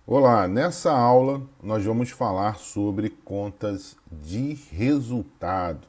Olá, nessa aula nós vamos falar sobre contas de resultado.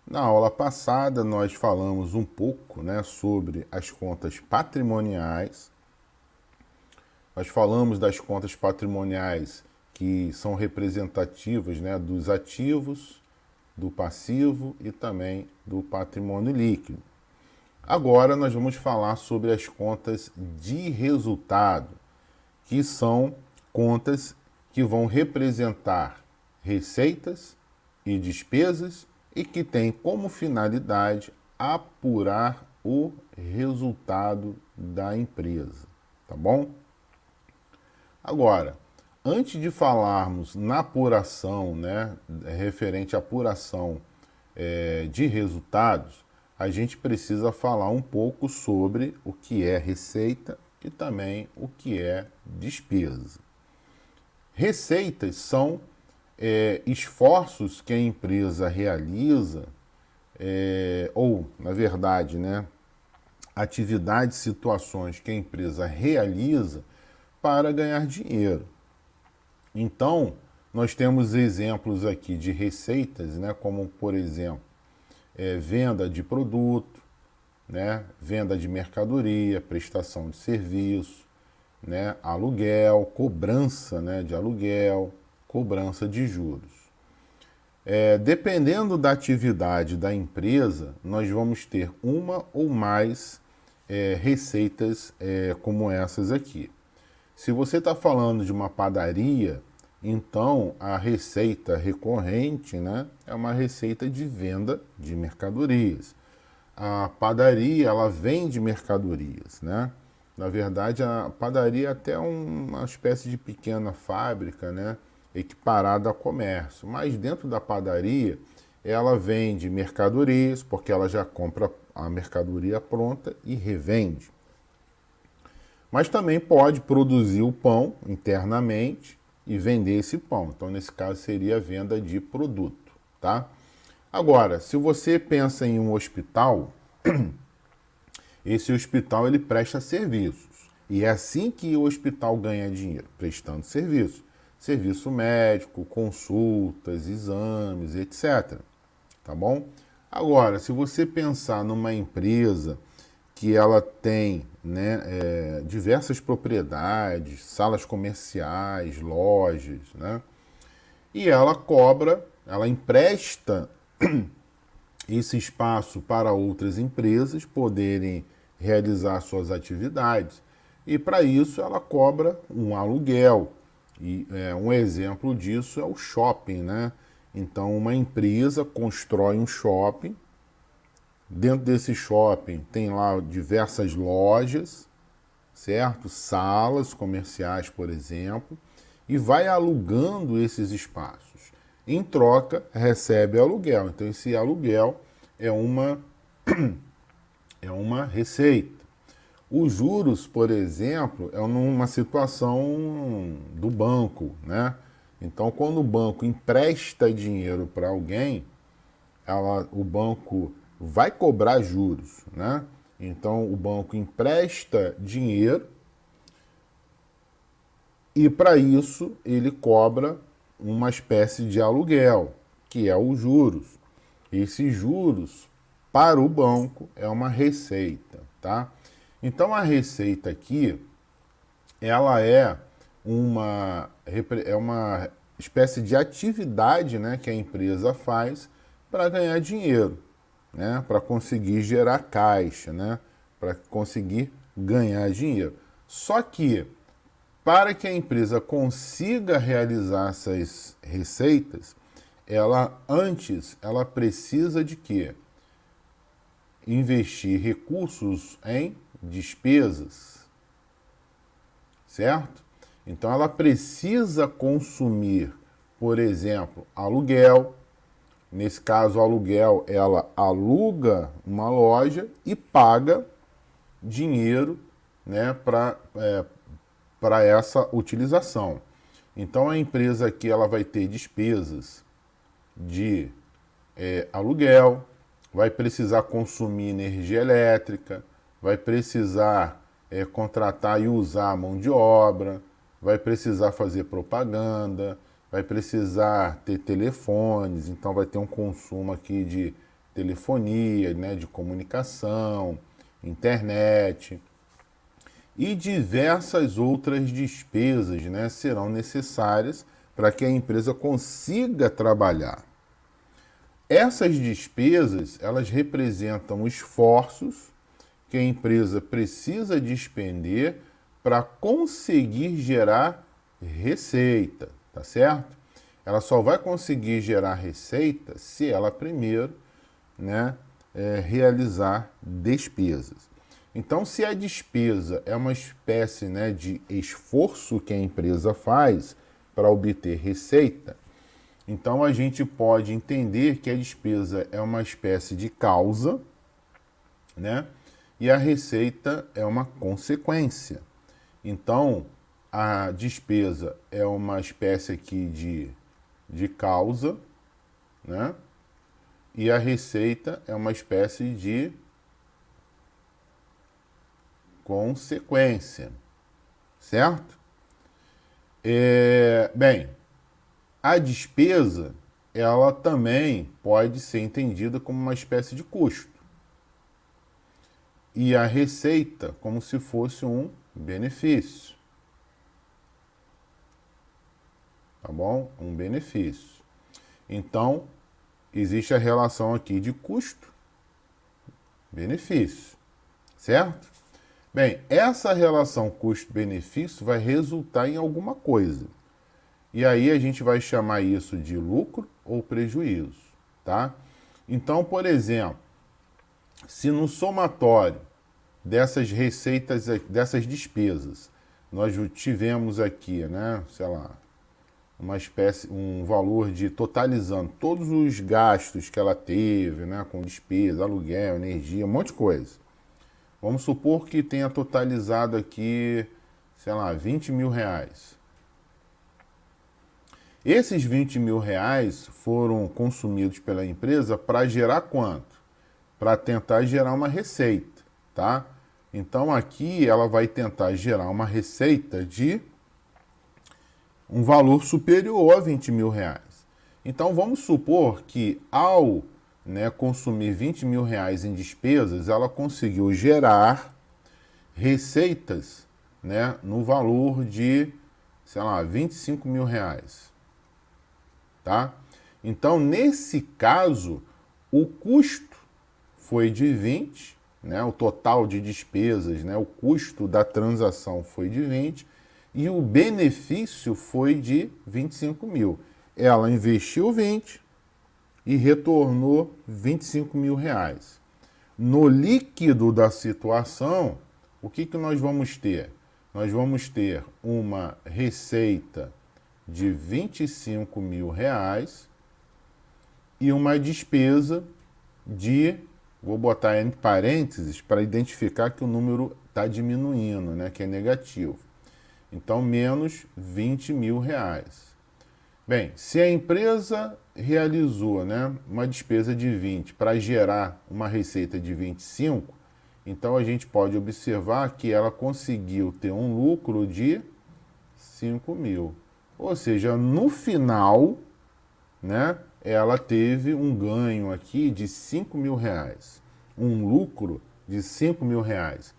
Na aula passada nós falamos um pouco, sobre as contas patrimoniais. Nós falamos das contas patrimoniais que são representativas, dos ativos, do passivo e também do patrimônio líquido. Agora nós vamos falar sobre as contas de resultado, que são contas que vão representar receitas e despesas e que têm como finalidade apurar o resultado da empresa, tá bom? Agora, antes de falarmos na apuração, referente à apuração de resultados, a gente precisa falar um pouco sobre o que é receita e também o que é despesa. Receitas são esforços que a empresa realiza, ou, na verdade, atividades, situações que a empresa realiza para ganhar dinheiro. Então, nós temos exemplos aqui de receitas, como, por exemplo, venda de produto, venda de mercadoria, prestação de serviço, aluguel, cobrança, de aluguel, cobrança de juros. Dependendo da atividade da empresa, nós vamos ter uma ou mais receitas como essas aqui. Se você está falando de uma padaria, então a receita recorrente, é uma receita de venda de mercadorias. A padaria, ela vende mercadorias, Na verdade, a padaria é até uma espécie de pequena fábrica, equiparada a comércio. Mas dentro da padaria, ela vende mercadorias, porque ela já compra a mercadoria pronta e revende. Mas também pode produzir o pão internamente e vender esse pão. Então, nesse caso, seria a venda de produto, tá? Agora, se você pensa em um hospital, esse hospital ele presta serviços. E é assim que o hospital ganha dinheiro, prestando serviços. Serviço médico, consultas, exames, etc. Tá bom? Agora, se você pensar numa empresa que ela tem diversas propriedades, salas comerciais, lojas, e ela cobra, ela empresta esse espaço para outras empresas poderem realizar suas atividades. E para isso ela cobra um aluguel. E um exemplo disso é o shopping, Então uma empresa constrói um shopping. Dentro desse shopping tem lá diversas lojas, certo? Salas comerciais, por exemplo, e vai alugando esses espaços. Em troca, recebe aluguel. Então, esse aluguel é uma receita. Os juros, por exemplo, é numa situação do banco, Então, quando o banco empresta dinheiro para alguém, o banco vai cobrar juros, Então, o banco empresta dinheiro e, para isso, ele cobra uma espécie de aluguel, que é os juros. Esses juros, para o banco, é uma receita, tá? Então, a receita aqui, ela é uma espécie de atividade, que a empresa faz para ganhar dinheiro, para conseguir gerar caixa, para conseguir ganhar dinheiro. Só que, para que a empresa consiga realizar essas receitas, ela precisa de quê? Investir recursos em despesas, certo? Então ela precisa consumir, por exemplo, aluguel. Nesse caso, o aluguel, ela aluga uma loja e paga dinheiro, para essa utilização. Então a empresa aqui ela vai ter despesas de aluguel, vai precisar consumir energia elétrica, vai precisar contratar e usar a mão de obra, vai precisar fazer propaganda, vai precisar ter telefones, então vai ter um consumo aqui de telefonia, né, de comunicação, internet e diversas outras despesas, né, serão necessárias para que a empresa consiga trabalhar. Essas despesas, elas representam esforços que a empresa precisa despender para conseguir gerar receita, tá certo? Ela só vai conseguir gerar receita se ela primeiro, né, realizar despesas. Então, se a despesa é uma espécie, né, de esforço que a empresa faz para obter receita, então a gente pode entender que a despesa é uma espécie de causa, né? E a receita é uma consequência. Então, a despesa é uma espécie aqui de causa, né? E a receita é uma espécie de consequência, certo? Bem, a despesa, ela também pode ser entendida como uma espécie de custo. E a receita como se fosse um benefício. Tá bom? Um benefício. Então, existe a relação aqui de custo-benefício, certo? Bem, essa relação custo-benefício vai resultar em alguma coisa. E aí a gente vai chamar isso de lucro ou prejuízo, tá? Então, por exemplo, se no somatório dessas receitas, dessas despesas, nós tivemos aqui, né, sei lá, uma espécie, um valor de totalizando todos os gastos que ela teve, né, com despesa, aluguel, energia, um monte de coisa. Vamos supor que tenha totalizado aqui, sei lá, 20 mil reais. Esses 20 mil reais foram consumidos pela empresa para gerar quanto? Para tentar gerar uma receita, tá? Então aqui ela vai tentar gerar uma receita de um valor superior a 20 mil reais. Então vamos supor que ao, né, consumir 20 mil reais em despesas, ela conseguiu gerar receitas, né, no valor de, sei lá, 25 mil reais. Tá? Então, nesse caso, o custo foi de 20, né, o total de despesas, né, o custo da transação foi de 20 e o benefício foi de 25 mil. Ela investiu 20 e retornou 25 mil reais. No líquido da situação, o que nós vamos ter? Nós vamos ter uma receita de 25 mil reais e uma despesa de, vou botar entre parênteses para identificar que o número está diminuindo, né, que é negativo. Então, menos 20 mil reais. Bem, se a empresa realizou, né, uma despesa de 20 para gerar uma receita de 25, então a gente pode observar que ela conseguiu ter um lucro de 5 mil. Ou seja, no final, né, ela teve um ganho aqui de 5 mil reais. Um lucro de 5 mil reais.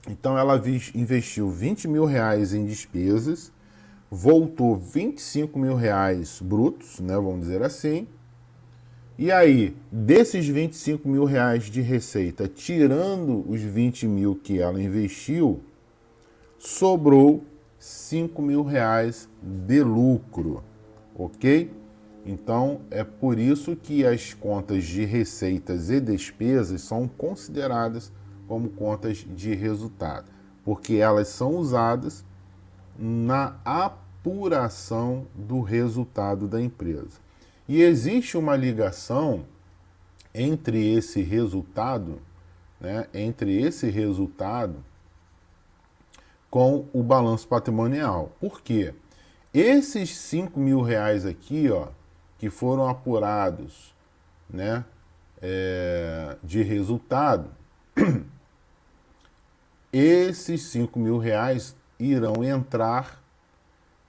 Então ela investiu 20 mil reais em despesas, voltou 25 mil reais brutos, né, vamos dizer assim. E aí, desses 25 mil reais de receita, tirando os 20 mil que ela investiu, sobrou 5 mil reais de lucro, ok? Então, é por isso que as contas de receitas e despesas são consideradas como contas de resultado, porque elas são usadas na apuração do resultado da empresa. E existe uma ligação entre esse resultado, né, com o balanço patrimonial. Por quê? Esses 5 mil reais aqui, ó, que foram apurados, né, de resultado, esses 5 mil reais irão entrar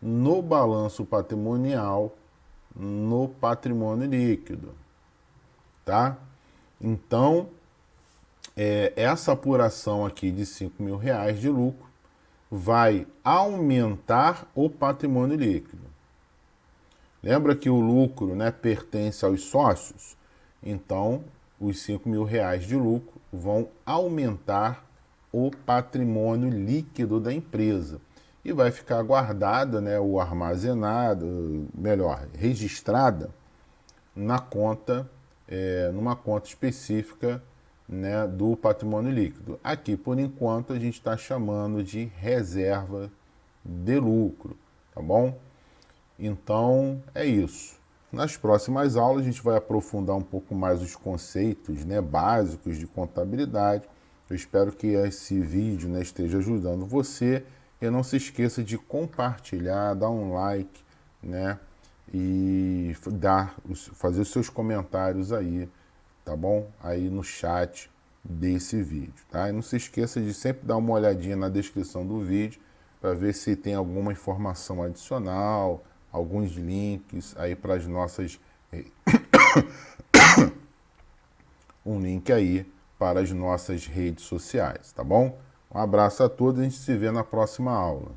no balanço patrimonial, no patrimônio líquido, tá? Então, essa apuração aqui de R$ 5.000 de lucro vai aumentar o patrimônio líquido. Lembra que o lucro, né, pertence aos sócios? Então, os R$ 5.000 de lucro vão aumentar o patrimônio líquido da empresa. E vai ficar guardada, né, ou armazenada, melhor, registrada na conta, numa conta específica, né, do patrimônio líquido. Aqui, por enquanto, a gente está chamando de reserva de lucro, tá bom? Então, é isso. Nas próximas aulas, a gente vai aprofundar um pouco mais os conceitos, né, básicos de contabilidade. Eu espero que esse vídeo, né, esteja ajudando você. E não se esqueça de compartilhar, dar um like, né, e fazer os seus comentários aí, tá bom? Aí no chat desse vídeo, tá? E não se esqueça de sempre dar uma olhadinha na descrição do vídeo para ver se tem alguma informação adicional, alguns links aí para as nossas um link aí para as nossas redes sociais, tá bom? Um abraço a todos, a gente se vê na próxima aula.